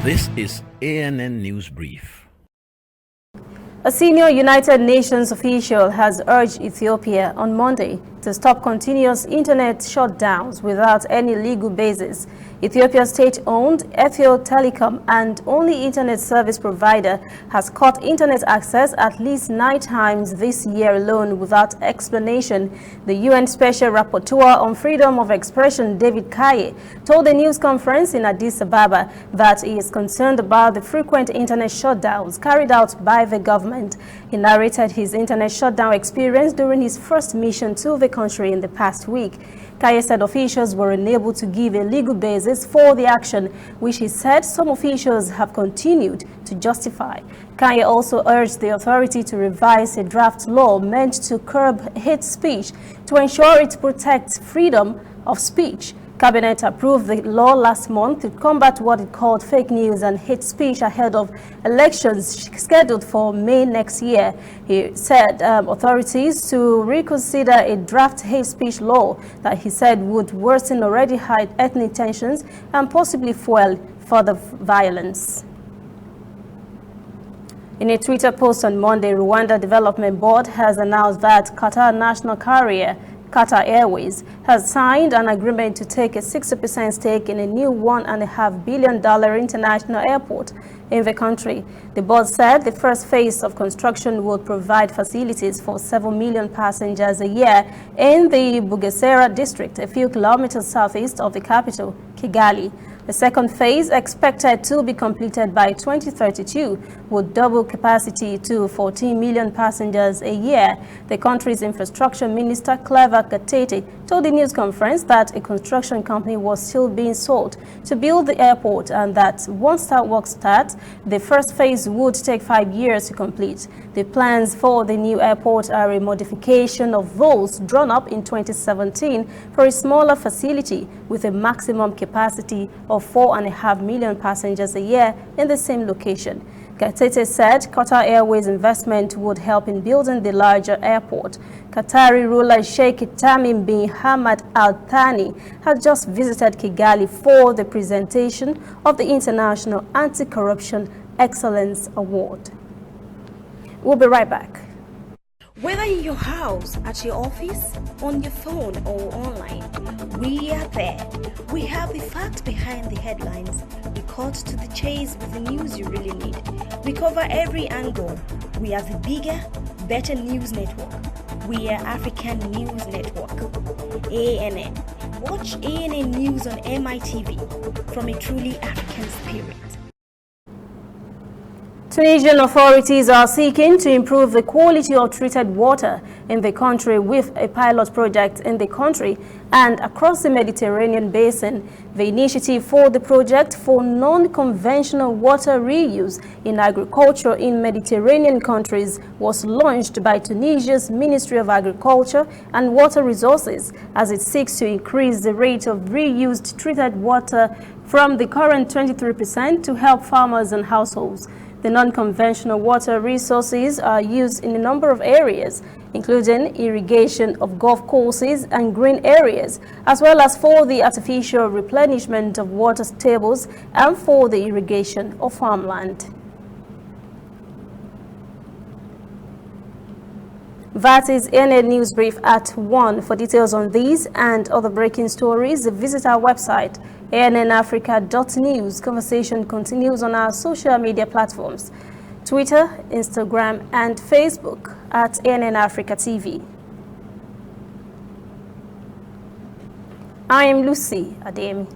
This is ANN News Brief. A senior United Nations official has urged Ethiopia on Monday to stop continuous internet shutdowns without any legal basis. Ethiopia's state-owned Ethio Telecom and only internet service provider has cut internet access at least 9 times this year alone without explanation. The UN Special Rapporteur on Freedom of Expression, David Kaye, told a news conference in Addis Ababa that he is concerned about the frequent internet shutdowns carried out by the government. He narrated his internet shutdown experience during his first mission to the country in the past week. Kaye said officials were unable to give a legal basis for the action, which he said some officials have continued to justify. Kaye also urged the authority to revise a draft law meant to curb hate speech to ensure it protects freedom of speech. Cabinet approved the law last month to combat what it called fake news and hate speech ahead of elections scheduled for May next year. He said authorities to reconsider a draft hate speech law that he said would worsen already high ethnic tensions and possibly fuel further violence. In a Twitter post on Monday, Rwanda Development Board has announced that Qatar national carrier Qatar Airways has signed an agreement to take a 60% stake in a new $1.5 billion international airport in the country. The board said the first phase of construction would provide facilities for 7 million passengers a year in the Bugesera district, a few kilometers southeast of the capital, Kigali. The second phase, expected to be completed by 2032, would double capacity to 14 million passengers a year. The country's infrastructure minister, Clever Gatete, told the news conference that a construction company was still being sought to build the airport and that once that work starts, the first phase would take 5 years to complete. The plans for the new airport are a modification of those drawn up in 2017 for a smaller facility with a maximum capacity of 4.5 million passengers a year in the same location. Gatete said Qatar Airways investment would help in building the larger airport. Qatari ruler Sheikh Tamim bin Hamad Al Thani has just visited Kigali for the presentation of the International Anti-Corruption Excellence Award. We'll be right back. Whether in your house, at your office, on your phone or online, we are there. We have the facts behind the headlines. We cut to the chase with the news you really need. We cover every angle. We are the bigger, better news network. We are African News Network. ANN. Watch ANN News on MITV from a truly African spirit. Tunisian authorities are seeking to improve the quality of treated water in the country with a pilot project in the country and across the Mediterranean basin. The initiative for the project for non-conventional water reuse in agriculture in Mediterranean countries was launched by Tunisia's Ministry of Agriculture and Water Resources as it seeks to increase the rate of reused treated water from the current 23% to help farmers and households. The non-conventional water resources are used in a number of areas, including irrigation of golf courses and green areas, as well as for the artificial replenishment of water tables and for the irrigation of farmland. That is ANN News Brief at 1. For details on these and other breaking stories, visit our website, annafrica.news. Conversation continues on our social media platforms, Twitter, Instagram, and Facebook at ANN Africa TV. I am Lucy Ademi.